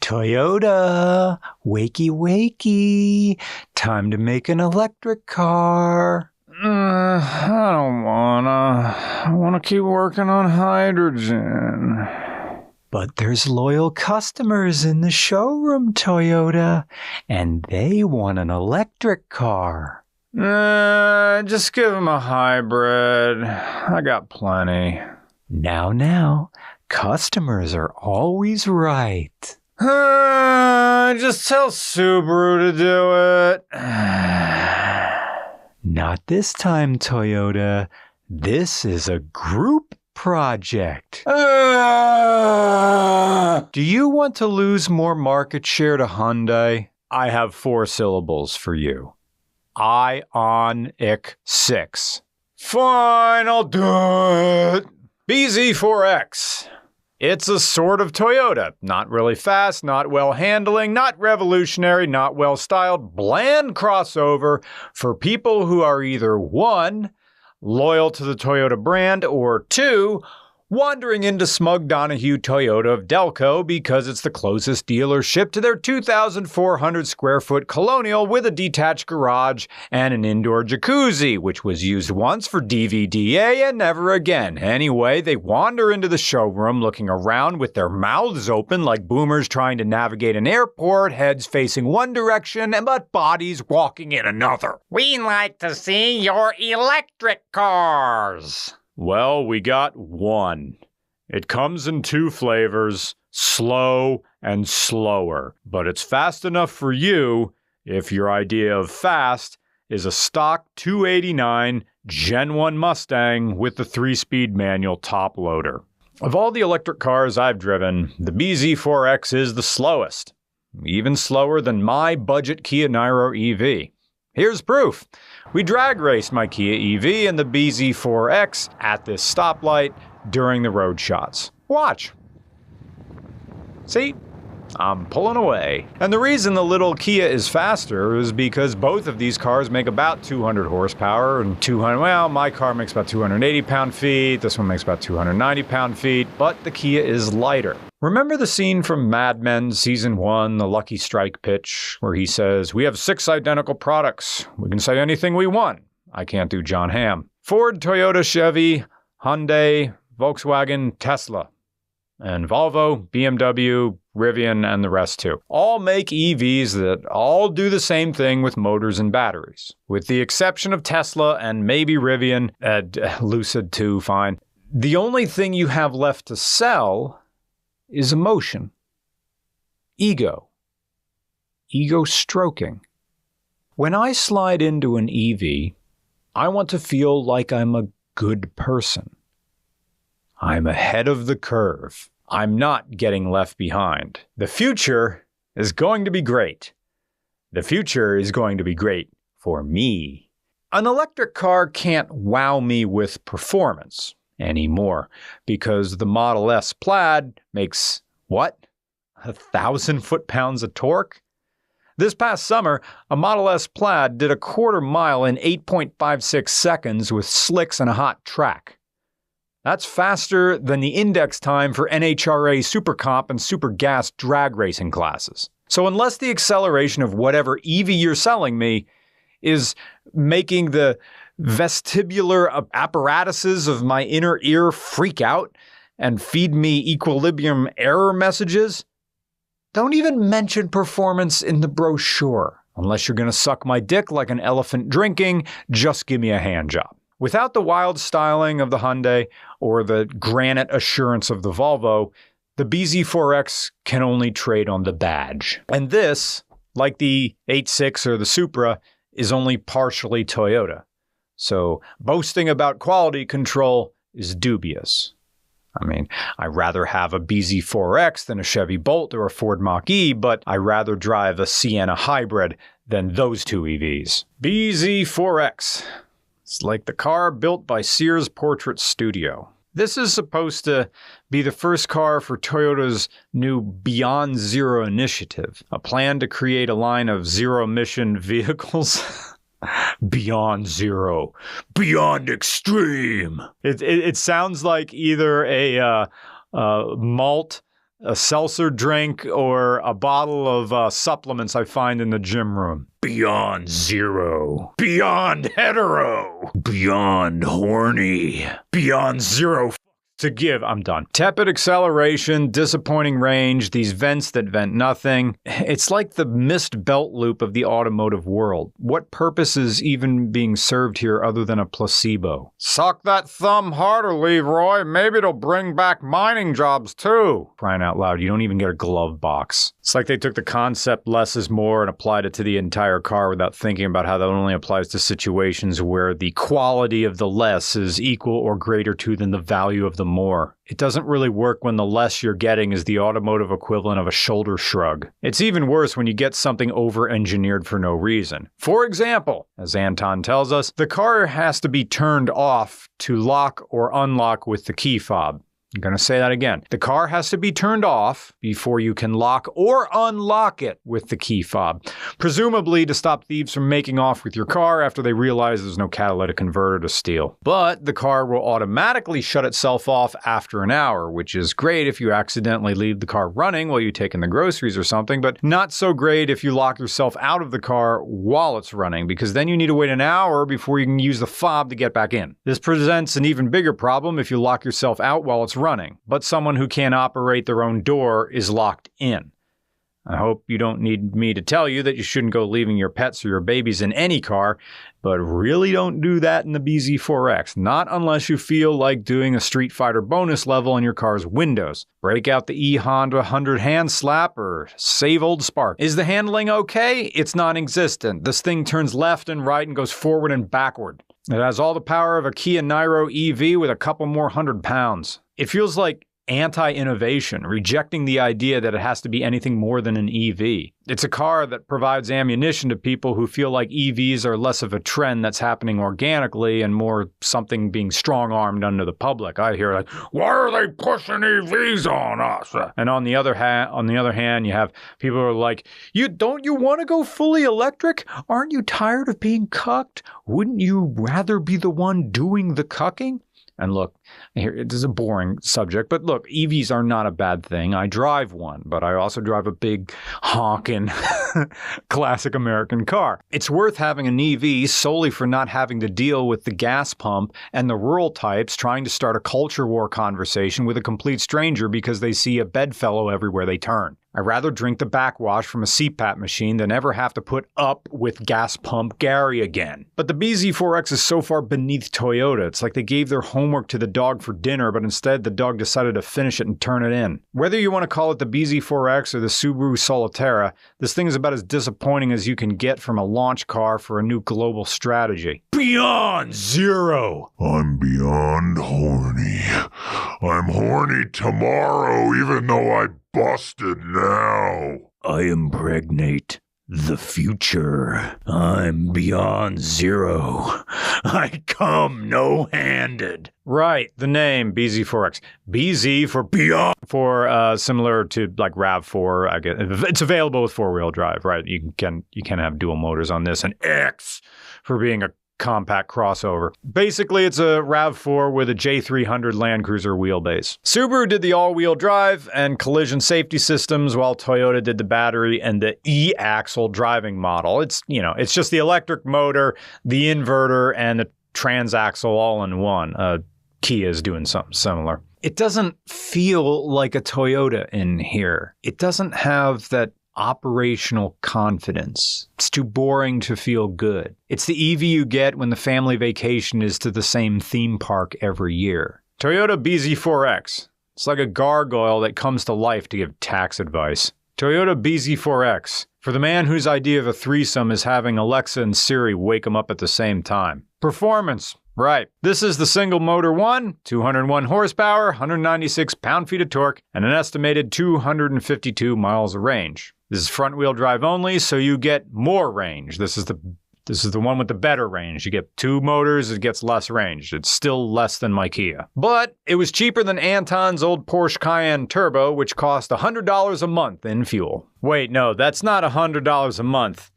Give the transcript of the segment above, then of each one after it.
Toyota, wakey wakey, time to make an electric car. I don't wanna. I wanna keep working on hydrogen. But there's loyal customers in the showroom, Toyota, and they want an electric car. Just give them a hybrid. I got plenty. Now, customers are always right. Just tell Subaru to do it. Not this time, Toyota. This is a group project. Do you want to lose more market share to Hyundai? I have 4 syllables for you. Ioniq 6. Fine, I'll do it. BZ4x. It's a sort of Toyota. Not really fast, not well handling, not revolutionary, not well styled. Bland crossover for people who are either 1, loyal to the Toyota brand, or 2, wandering into smug Donahue Toyota of Delco because it's the closest dealership to their 2,400 square foot Colonial with a detached garage and an indoor jacuzzi, which was used once for DVDA and never again. Anyway, they wander into the showroom looking around with their mouths open like boomers trying to navigate an airport, heads facing one direction, but bodies walking in another. We'd like to see your electric cars. Well, we got one. It comes in 2 flavors, slow and slower. But it's fast enough for you if your idea of fast is a stock 289 Gen 1 Mustang with the 3-speed manual top loader. Of all the electric cars I've driven, the BZ4X is the slowest. Even slower than my budget Kia Niro EV. Here's proof. We drag raced my Kia EV and the BZ4X at this stoplight during the road shots. Watch. See? I'm pulling away. And the reason the little Kia is faster is because both of these cars make about 200 horsepower and 200, well, my car makes about 280 pound-feet, this one makes about 290 pound-feet, but the Kia is lighter. Remember the scene from Mad Men Season 1, the Lucky Strike pitch, where he says, "We have 6 identical products. We can say anything we want." I can't do John Hamm. Ford, Toyota, Chevy, Hyundai, Volkswagen, Tesla, and Volvo, BMW, Rivian, and the rest too. All make EVs that all do the same thing with motors and batteries. With the exception of Tesla and maybe Rivian, Lucid too, fine. The only thing you have left to sell is emotion. Ego. Ego stroking. When I slide into an EV, I want to feel like I'm a good person. I'm ahead of the curve. I'm not getting left behind. The future is going to be great. The future is going to be great for me. An electric car can't wow me with performance anymore because the Model S Plaid makes, what? 1,000 foot-pounds of torque? This past summer, a Model S Plaid did a quarter mile in 8.56 seconds with slicks and a hot track. That's faster than the index time for NHRA Super Comp and Super Gas drag racing classes. So unless the acceleration of whatever EV you're selling me is making the vestibular apparatuses of my inner ear freak out and feed me equilibrium error messages, don't even mention performance in the brochure. Unless you're going to suck my dick like an elephant drinking, just give me a hand job. Without the wild styling of the Hyundai or the granite assurance of the Volvo, the BZ4X can only trade on the badge. And this, like the 86 or the Supra, is only partially Toyota. So boasting about quality control is dubious. I mean, I'd rather have a BZ4X than a Chevy Bolt or a Ford Mach-E, but I'd rather drive a Sienna hybrid than those 2 EVs. BZ4X. It's like the car built by Sears Portrait Studio. This is supposed to be the first car for Toyota's new Beyond Zero initiative, a plan to create a line of zero-emission vehicles. Beyond Zero. Beyond Extreme. It sounds like either a malt a seltzer drink or a bottle of supplements I find in the gym room. Beyond zero. Beyond hetero. Beyond horny. Beyond zero to give. I'm done. Tepid acceleration, disappointing range, these vents that vent nothing. It's like the missed belt loop of the automotive world. What purpose is even being served here other than a placebo? Suck that thumb harder, Leroy. Maybe it'll bring back mining jobs too. Crying out loud, you don't even get a glove box. It's like they took the concept less is more and applied it to the entire car without thinking about how that only applies to situations where the quality of the less is equal or greater to than the value of the more. It doesn't really work when the less you're getting is the automotive equivalent of a shoulder shrug. It's even worse when you get something over-engineered for no reason. For example, as Anton tells us, the car has to be turned off to lock or unlock with the key fob. I'm going to say that again. The car has to be turned off before you can lock or unlock it with the key fob, presumably to stop thieves from making off with your car after they realize there's no catalytic converter to steal. But the car will automatically shut itself off after an hour, which is great if you accidentally leave the car running while you take in the groceries or something, but not so great if you lock yourself out of the car while it's running, because then you need to wait an hour before you can use the fob to get back in. This presents an even bigger problem if you lock yourself out while it's running, but someone who can't operate their own door is locked in. I hope you don't need me to tell you that you shouldn't go leaving your pets or your babies in any car, but really don't do that in the BZ4X, not unless you feel like doing a Street Fighter bonus level on your car's windows. Break out the E-Honda 100 hand slap or save old Spark. Is the handling okay? It's non-existent. This thing turns left and right and goes forward and backward. It has all the power of a Kia Niro EV with a couple more 100 pounds. It feels like anti-innovation, rejecting the idea that it has to be anything more than an EV. It's a car that provides ammunition to people who feel like EVs are less of a trend that's happening organically and more something being strong-armed under the public. I hear like, why are they pushing EVs on us? And on the other hand, you have people who are like, don't you want to go fully electric? Aren't you tired of being cucked? Wouldn't you rather be the one doing the cucking? And look, here, it is a boring subject, but look, EVs are not a bad thing. I drive one, but I also drive a big honkin' classic American car. It's worth having an EV solely for not having to deal with the gas pump and the rural types trying to start a culture war conversation with a complete stranger because they see a bedfellow everywhere they turn. I'd rather drink the backwash from a CPAP machine than ever have to put up with gas pump Gary again. But the BZ4X is so far beneath Toyota. It's like they gave their homework to the dog for dinner, but instead the dog decided to finish it and turn it in. Whether you want to call it the BZ4X or the Subaru Solterra, this thing is about as disappointing as you can get from a launch car for a new global strategy. Beyond zero! I'm beyond horny. I'm horny tomorrow, even though I busted now. I impregnate the future. I'm beyond zero. I come no-handed. Right, the name BZ4X. BZ for beyond, for similar to like RAV4. I guess it's available with four-wheel drive, right? You can have dual motors on this, and X for being a compact crossover. Basically, it's a RAV4 with a J300 Land Cruiser wheelbase. Subaru did the all-wheel drive and collision safety systems, while Toyota did the battery and the E-axle driving model. It's just the electric motor, the inverter, and the transaxle all in one. Kia is doing something similar. It doesn't feel like a Toyota in here. It doesn't have that operational confidence. It's too boring to feel good. It's the EV you get when the family vacation is to the same theme park every year. Toyota BZ4X. It's like a gargoyle that comes to life to give tax advice. Toyota BZ4X. For the man whose idea of a threesome is having Alexa and Siri wake him up at the same time. Performance. Right. This is the single motor one, 201 horsepower, 196 pound-feet of torque, and an estimated 252 miles of range. This is front-wheel drive only, so you get more range. This is the one with the better range. You get two motors, it gets less range. It's still less than my Kia. But it was cheaper than Anton's old Porsche Cayenne Turbo, which cost $100 a month in fuel. Wait, no, that's not $100 a month.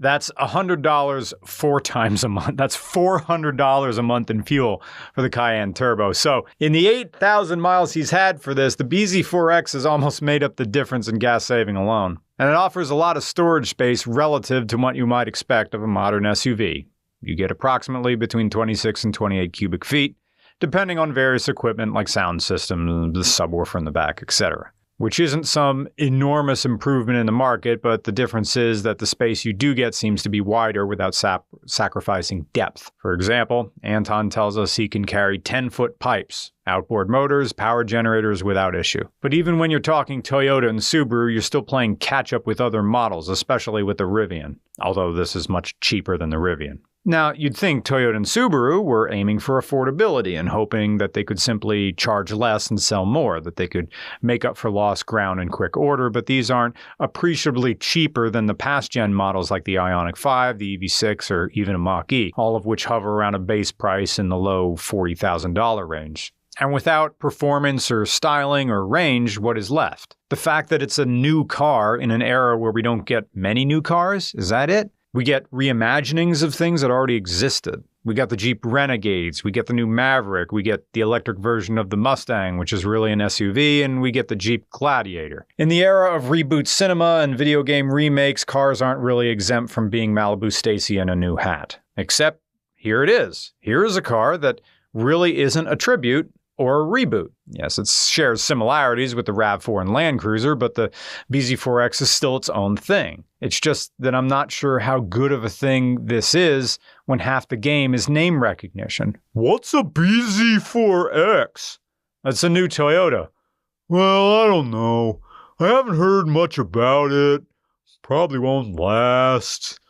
That's $100 4 times a month. That's $400 a month in fuel for the Cayenne Turbo. So in the 8,000 miles he's had for this, the BZ4X has almost made up the difference in gas saving alone. And it offers a lot of storage space relative to what you might expect of a modern SUV. You get approximately between 26 and 28 cubic feet, depending on various equipment like sound systems, the subwoofer in the back, etc. Which isn't some enormous improvement in the market, but the difference is that the space you do get seems to be wider without sacrificing depth. For example, Anton tells us he can carry 10-foot pipes, outboard motors, power generators without issue. But even when you're talking Toyota and Subaru, you're still playing catch-up with other models, especially with the Rivian, although this is much cheaper than the Rivian. Now, you'd think Toyota and Subaru were aiming for affordability and hoping that they could simply charge less and sell more, that they could make up for lost ground in quick order, but these aren't appreciably cheaper than the past-gen models like the Ioniq 5, the EV6, or even a Mach-E, all of which hover around a base price in the low $40,000 range. And without performance or styling or range, what is left? The fact that it's a new car in an era where we don't get many new cars? Is that it? We get reimaginings of things that already existed. We got the Jeep Renegades, we get the new Maverick, we get the electric version of the Mustang, which is really an SUV, and we get the Jeep Gladiator. In the era of reboot cinema and video game remakes, cars aren't really exempt from being Malibu Stacy in a new hat. Except, here it is. Here is a car that really isn't a tribute or a reboot. Yes, it shares similarities with the RAV4 and Land Cruiser, but the BZ4X is still its own thing. It's just that I'm not sure how good of a thing this is when half the game is name recognition. What's a BZ4X? That's a new Toyota. Well, I don't know. I haven't heard much about it. Probably won't last.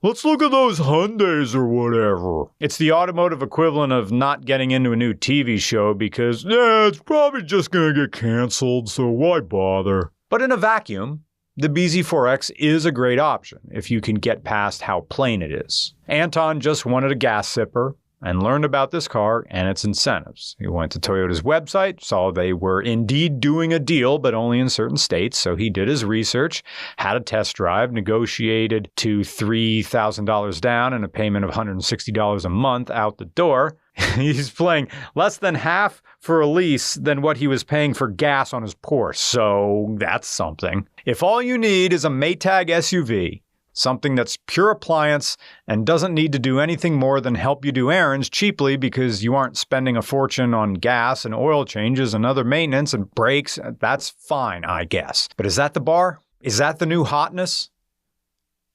Let's look at those Hyundais or whatever. It's the automotive equivalent of not getting into a new TV show because, it's probably just gonna get canceled, so why bother? But in a vacuum, the BZ4X is a great option if you can get past how plain it is. Anton just wanted a gas sipper and learned about this car and its incentives. He went to Toyota's website, saw they were indeed doing a deal, but only in certain states, so he did his research, had a test drive, negotiated to $3,000 down and a payment of $160 a month out the door. He's paying less than half for a lease than what he was paying for gas on his Porsche, so that's something. If all you need is a Maytag SUV, something that's pure appliance and doesn't need to do anything more than help you do errands cheaply because you aren't spending a fortune on gas and oil changes and other maintenance and brakes, that's fine, I guess. But is that the bar? Is that the new hotness?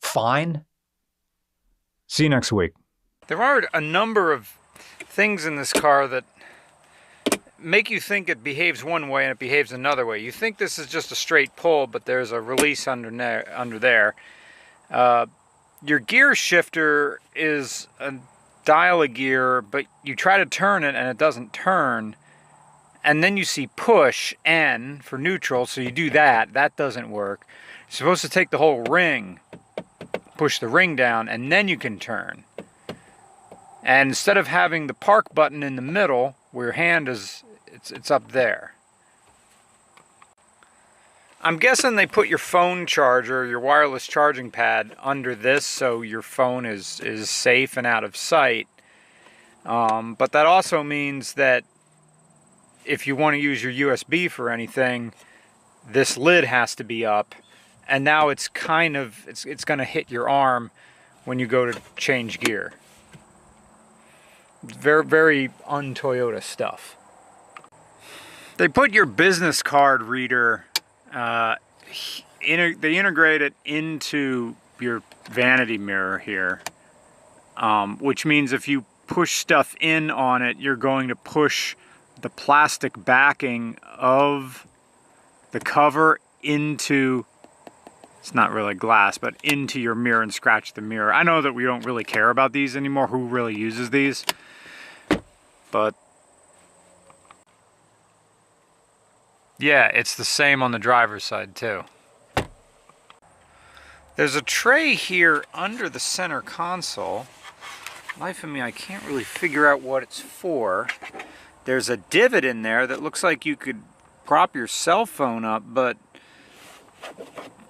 Fine? See you next week. There are a number of things in this car that make you think it behaves one way and it behaves another way. You think this is just a straight pull, but there's a release under there. Your gear shifter is a dial-a-gear, but you try to turn it and it doesn't turn. And then you see push N for neutral, so you do that. That doesn't work. You're supposed to take the whole ring, push the ring down, and then you can turn. And instead of having the park button in the middle, where your hand is, it's up there. I'm guessing they put your phone charger, your wireless charging pad, under this so your phone is safe and out of sight. But that also means that if you want to use your USB for anything, this lid has to be up. And now it's kind of, it's going to hit your arm when you go to change gear. Very, very un-Toyota stuff. They put your business card reader, they integrate it into your vanity mirror here, which means if you push stuff in on it, you're going to push the plastic backing of the cover into, it's not really glass, but into your mirror and scratch the mirror. I know that we don't really care about these anymore, who really uses these, but yeah, it's the same on the driver's side too. There's a tray here under the center console. Life of me, I can't really figure out what it's for. There's a divot in there that looks like you could prop your cell phone up, but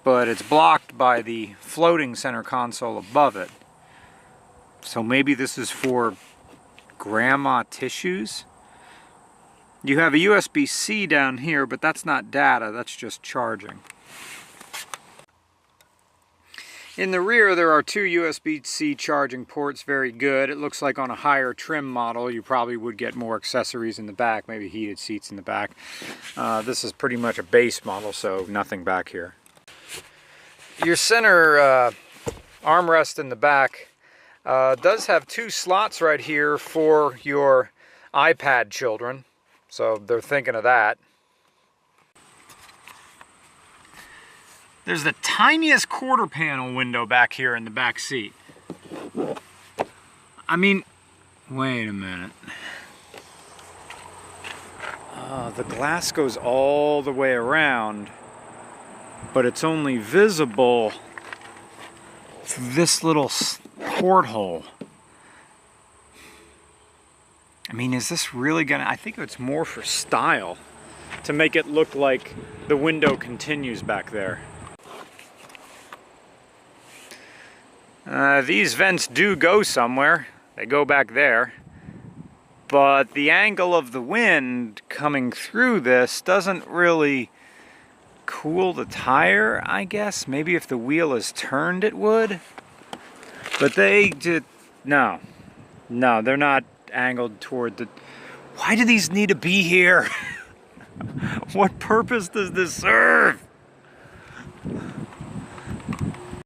but it's blocked by the floating center console above it. So maybe this is for grandma tissues? You have a USB-C down here, but that's not data, that's just charging. In the rear there are two USB-C charging ports, very good. It looks like on a higher trim model you probably would get more accessories in the back, maybe heated seats in the back. This is pretty much a base model, so nothing back here. Your center armrest in the back does have two slots right here for your iPad children, so they're thinking of that. There's the tiniest quarter panel window back here in the back seat. I mean, wait a minute. The glass goes all the way around, but it's only visible through this little porthole. I mean, is this really gonna... I think it's more for style, to make it look like the window continues back there. These vents do go somewhere. They go back there. But the angle of the wind coming through this doesn't really cool the tire, I guess. Maybe if the wheel is turned it would. But they did... No, they're not angled toward the... Why do these need to be here? What purpose does this serve?